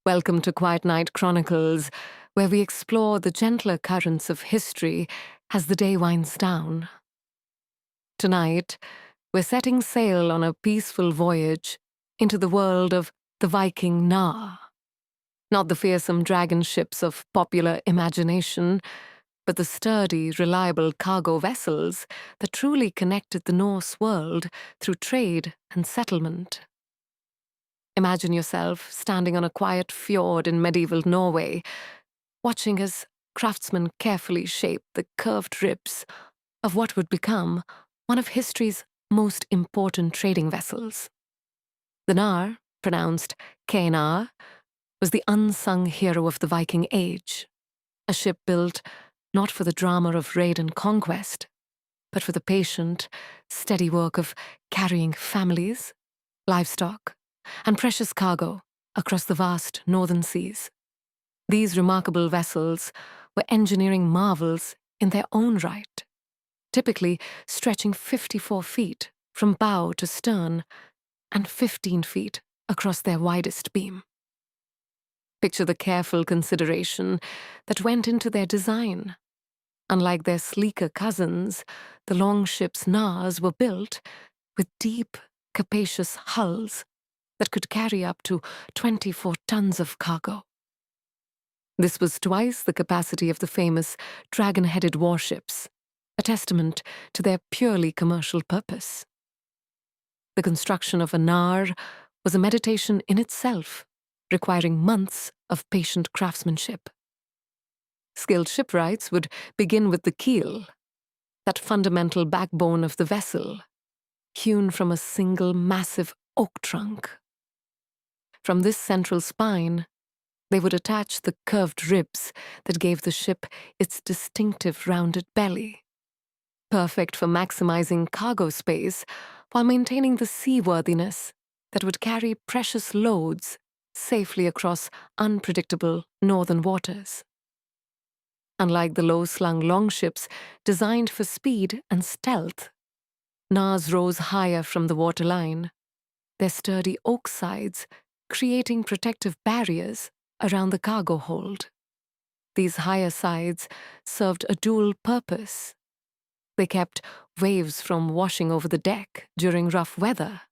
Welcome to Quiet Night Chronicles, where we explore the gentler currents of history as the day winds down. Tonight, we're setting sail on a peaceful voyage into the world of the Viking Knarr. Not the fearsome dragon ships of popular imagination, but the sturdy, reliable cargo vessels that truly connected the Norse world through trade and settlement. Imagine yourself standing on a quiet fjord in medieval Norway, watching as craftsmen carefully shape the curved ribs of what would become one of history's most important trading vessels. The Knarr, pronounced Knarr, was the unsung hero of the Viking Age, a ship built not for the drama of raid and conquest, but for the patient, steady work of carrying families, livestock, and precious cargo across the vast northern seas. These remarkable vessels were engineering marvels in their own right, typically stretching 54 feet from bow to stern and 15 feet across their widest beam. Picture the careful consideration that went into their design. Unlike their sleeker cousins, the longships' knarrs were built with deep, capacious hulls that could carry up to 24 tons of cargo. This was twice the capacity of the famous dragon-headed warships, a testament to their purely commercial purpose. The construction of a knarr was a meditation in itself, requiring months of patient craftsmanship. Skilled shipwrights would begin with the keel, that fundamental backbone of the vessel, hewn from a single massive oak trunk. From this central spine, they would attach the curved ribs that gave the ship its distinctive rounded belly, perfect for maximizing cargo space while maintaining the seaworthiness that would carry precious loads safely across unpredictable northern waters. Unlike the low-slung longships designed for speed and stealth, knarrs rose higher from the waterline, their sturdy oak sides creating protective barriers around the cargo hold. These higher sides served a dual purpose. They kept waves from washing over the deck during rough weather,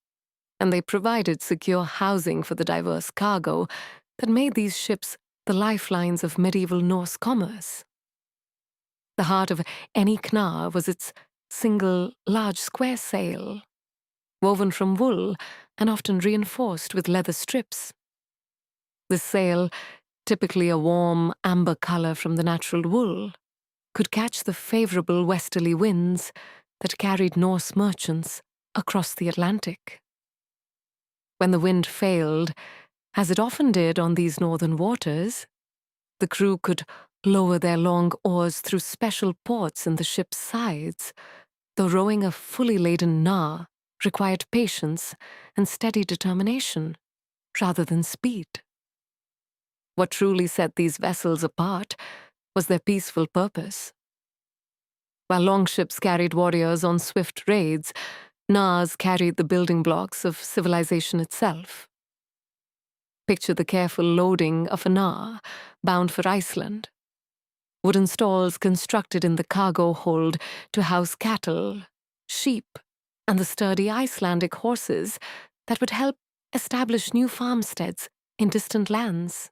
and they provided secure housing for the diverse cargo that made these ships the lifelines of medieval Norse commerce. The heart of any knarr was its single, large square sail, woven from wool and often reinforced with leather strips. This sail, typically a warm amber color from the natural wool, could catch the favorable westerly winds that carried Norse merchants across the Atlantic. When the wind failed, as it often did on these northern waters, the crew could lower their long oars through special ports in the ship's sides, though rowing a fully laden knarr required patience and steady determination rather than speed. What truly set these vessels apart was their peaceful purpose. While longships carried warriors on swift raids, knarrs carried the building blocks of civilization itself. Picture the careful loading of a knarr bound for Iceland. Wooden stalls constructed in the cargo hold to house cattle, sheep, and the sturdy Icelandic horses that would help establish new farmsteads in distant lands.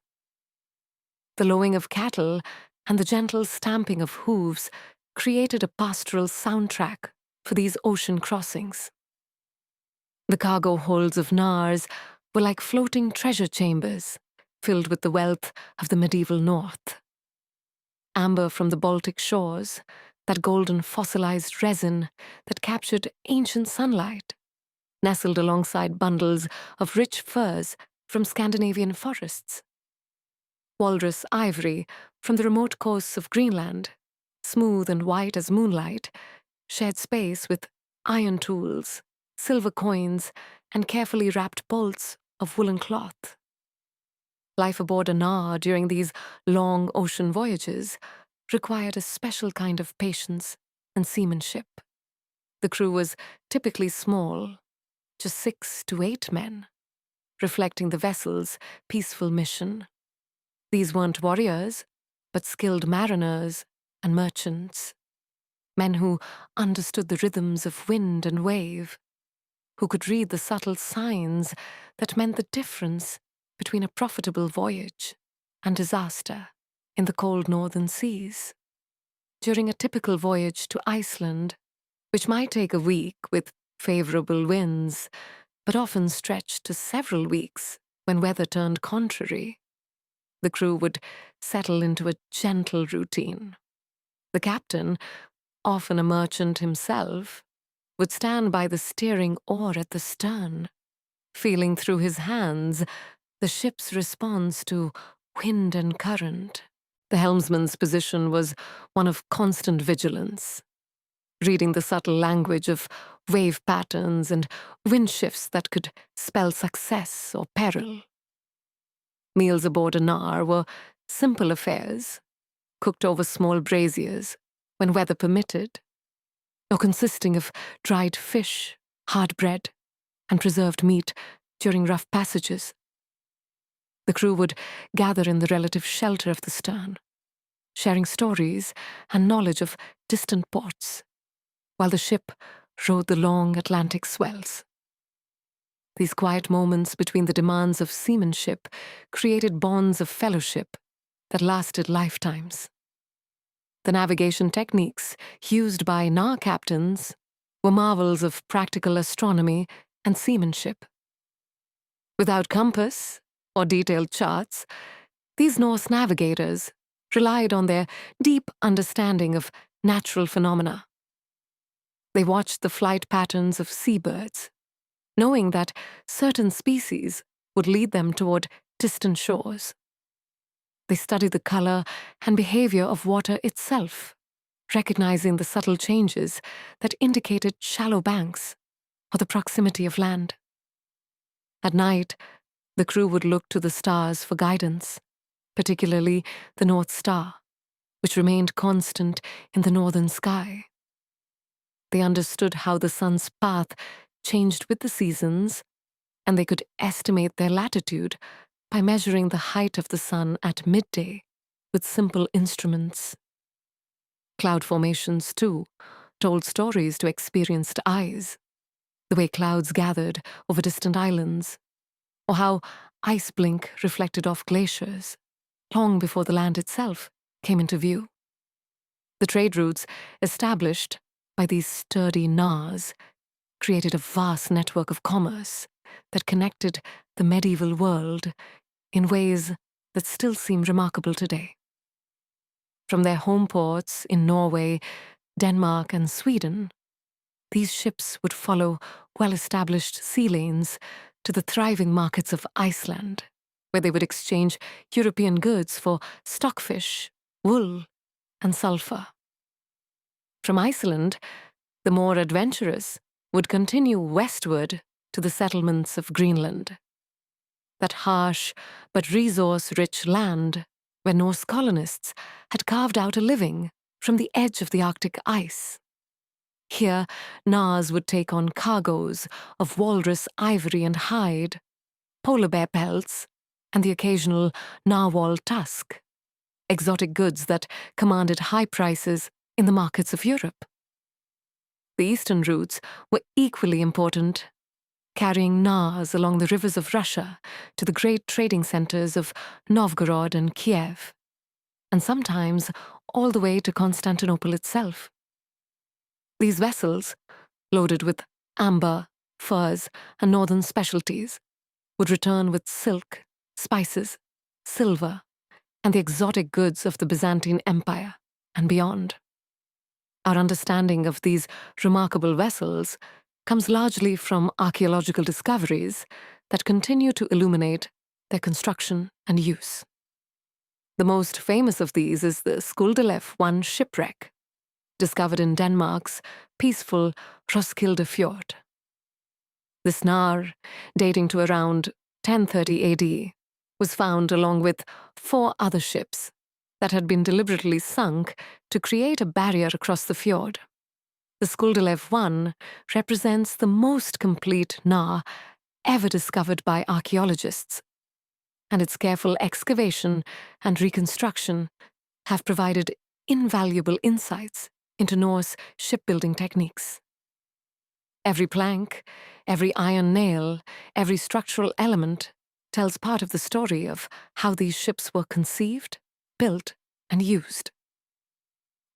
The lowing of cattle and the gentle stamping of hooves created a pastoral soundtrack for these ocean crossings. The cargo holds of knarrs were like floating treasure chambers filled with the wealth of the medieval North. Amber from the Baltic shores, that golden fossilized resin that captured ancient sunlight, nestled alongside bundles of rich furs from Scandinavian forests. Walrus ivory from the remote coasts of Greenland, smooth and white as moonlight, shared space with iron tools, silver coins, and carefully wrapped bolts of woolen cloth. Life aboard a knarr during these long ocean voyages required a special kind of patience and seamanship. The crew was typically small, just 6 to 8 men, reflecting the vessel's peaceful mission. These weren't warriors, but skilled mariners and merchants, men who understood the rhythms of wind and wave, who could read the subtle signs that meant the difference between a profitable voyage and disaster in the cold northern seas. During a typical voyage to Iceland, which might take a week with favorable winds, but often stretched to several weeks when weather turned contrary, the crew would settle into a gentle routine. The captain, often a merchant himself, would stand by the steering oar at the stern, feeling through his hands the ship's response to wind and current. The helmsman's position was one of constant vigilance, reading the subtle language of wave patterns and wind shifts that could spell success or peril. Meals aboard a knarr were simple affairs, cooked over small braziers when weather permitted, or consisting of dried fish, hard bread, and preserved meat during rough passages. The crew would gather in the relative shelter of the stern, sharing stories and knowledge of distant ports, while the ship rode the long Atlantic swells. These quiet moments between the demands of seamanship created bonds of fellowship that lasted lifetimes. The navigation techniques used by knarr captains were marvels of practical astronomy and seamanship. Without compass or detailed charts, these Norse navigators relied on their deep understanding of natural phenomena. They watched the flight patterns of seabirds, knowing that certain species would lead them toward distant shores. They studied the color and behavior of water itself, recognizing the subtle changes that indicated shallow banks or the proximity of land. At night, the crew would look to the stars for guidance, particularly the North Star, which remained constant in the northern sky. They understood how the sun's path changed with the seasons, and they could estimate their latitude by measuring the height of the sun at midday with simple instruments. Cloud formations, too, told stories to experienced eyes, the way clouds gathered over distant islands, or how ice blink reflected off glaciers long before the land itself came into view. The trade routes established by these sturdy knarrs created a vast network of commerce that connected the medieval world in ways that still seem remarkable today. From their home ports in Norway, Denmark, and Sweden, these ships would follow well-established sea lanes to the thriving markets of Iceland, where they would exchange European goods for stockfish, wool, and sulfur. From Iceland, the more adventurous would continue westward to the settlements of Greenland, that harsh but resource-rich land where Norse colonists had carved out a living from the edge of the Arctic ice. Here, knarrs would take on cargoes of walrus ivory and hide, polar bear pelts, and the occasional narwhal tusk, exotic goods that commanded high prices in the markets of Europe. The eastern routes were equally important, carrying knarrs along the rivers of Russia to the great trading centers of Novgorod and Kiev, and sometimes all the way to Constantinople itself. These vessels, loaded with amber, furs, and northern specialties, would return with silk, spices, silver, and the exotic goods of the Byzantine Empire and beyond. Our understanding of these remarkable vessels comes largely from archaeological discoveries that continue to illuminate their construction and use. The most famous of these is the Skandinavia 1 shipwreck, discovered in Denmark's peaceful Roskilde Fjord. This knarr, dating to around 1030 AD, was found along with 4 other ships that had been deliberately sunk to create a barrier across the fjord. The Skandinavia 1 represents the most complete knarr ever discovered by archaeologists, and its careful excavation and reconstruction have provided invaluable insights into Norse shipbuilding techniques. Every plank, every iron nail, every structural element tells part of the story of how these ships were conceived, built, and used.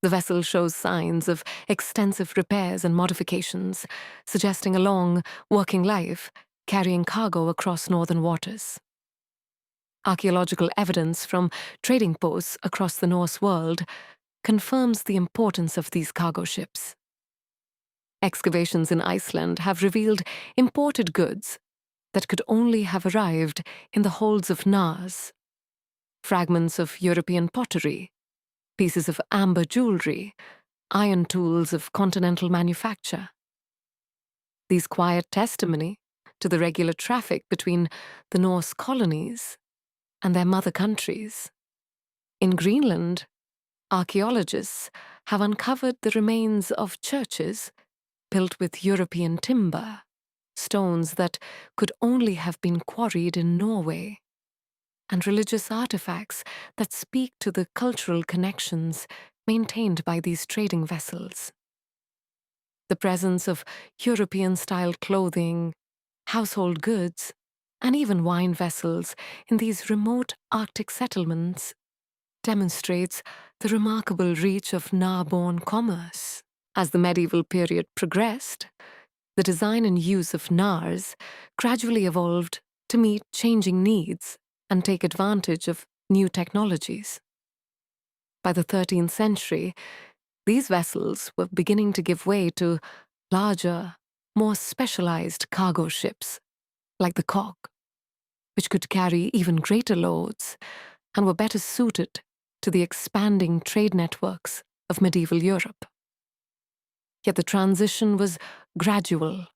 The vessel shows signs of extensive repairs and modifications, suggesting a long, working life carrying cargo across northern waters. Archaeological evidence from trading posts across the Norse world confirms the importance of these cargo ships. Excavations in Iceland have revealed imported goods that could only have arrived in the holds of knarrs, fragments of European pottery, pieces of amber jewelry, iron tools of continental manufacture. These quiet testimony to the regular traffic between the Norse colonies and their mother countries. In Greenland, archaeologists have uncovered the remains of churches built with European timber, stones that could only have been quarried in Norway, and religious artifacts that speak to the cultural connections maintained by these trading vessels. The presence of European-style clothing, household goods, and even wine vessels in these remote Arctic settlements demonstrates the remarkable reach of knarr-borne commerce. As the medieval period progressed, the design and use of knarrs gradually evolved to meet changing needs and take advantage of new technologies. By the 13th century, these vessels were beginning to give way to larger, more specialized cargo ships, like the cog, which could carry even greater loads and were better suited to the expanding trade networks of medieval Europe. Yet the transition was gradual,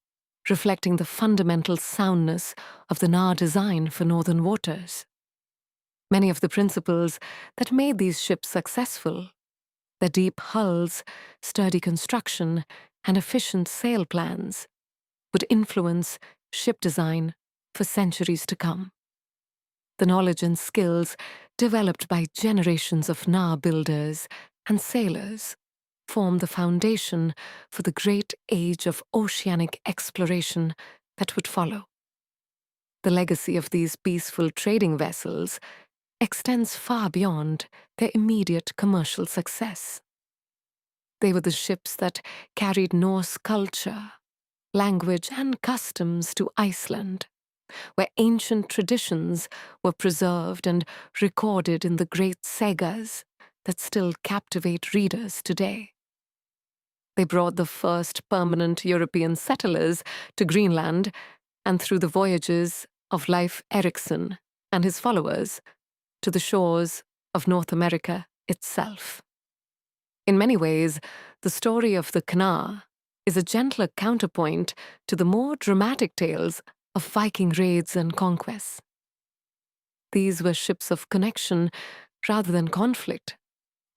reflecting the fundamental soundness of the knarr design for northern waters. Many of the principles that made these ships successful, their deep hulls, sturdy construction, and efficient sail plans, would influence ship design for centuries to come. The knowledge and skills developed by generations of knarr builders and sailors form the foundation for the great age of oceanic exploration that would follow. The legacy of these peaceful trading vessels extends far beyond their immediate commercial success. They were the ships that carried Norse culture, language, and customs to Iceland, where ancient traditions were preserved and recorded in the great sagas that still captivate readers today. They brought the first permanent European settlers to Greenland, and through the voyages of Leif Erikson and his followers, to the shores of North America itself. In many ways, the story of the Knarr is a gentler counterpoint to the more dramatic tales of Viking raids and conquests. These were ships of connection rather than conflict,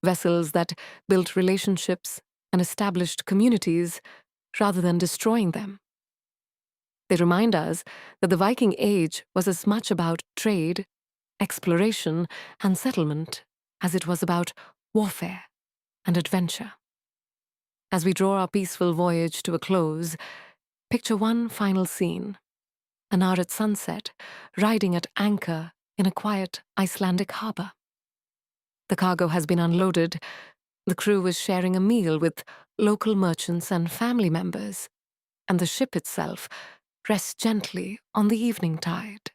vessels that built relationships and established communities rather than destroying them. They remind us that the Viking Age was as much about trade, exploration, and settlement as it was about warfare and adventure. As we draw our peaceful voyage to a close, picture one final scene: a knarr at sunset, riding at anchor in a quiet Icelandic harbor. The cargo has been unloaded. The crew is sharing a meal with local merchants and family members, and the ship itself rests gently on the evening tide.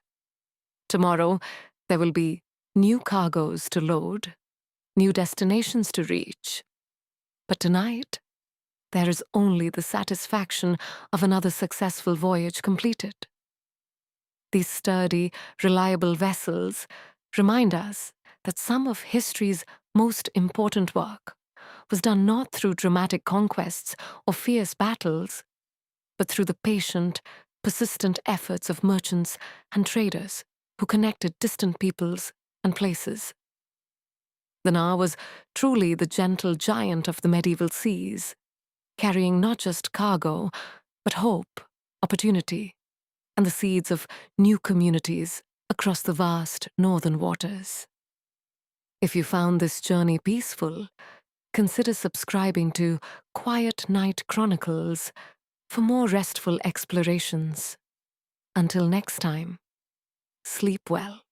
Tomorrow, there will be new cargoes to load, new destinations to reach. But tonight, there is only the satisfaction of another successful voyage completed. These sturdy, reliable vessels remind us that some of history's most important work was done not through dramatic conquests or fierce battles, but through the patient, persistent efforts of merchants and traders who connected distant peoples and places. The knarr was truly the gentle giant of the medieval seas, carrying not just cargo, but hope, opportunity, and the seeds of new communities across the vast northern waters. If you found this journey peaceful, consider subscribing to Quiet Night Chronicles for more restful explorations. Until next time, sleep well.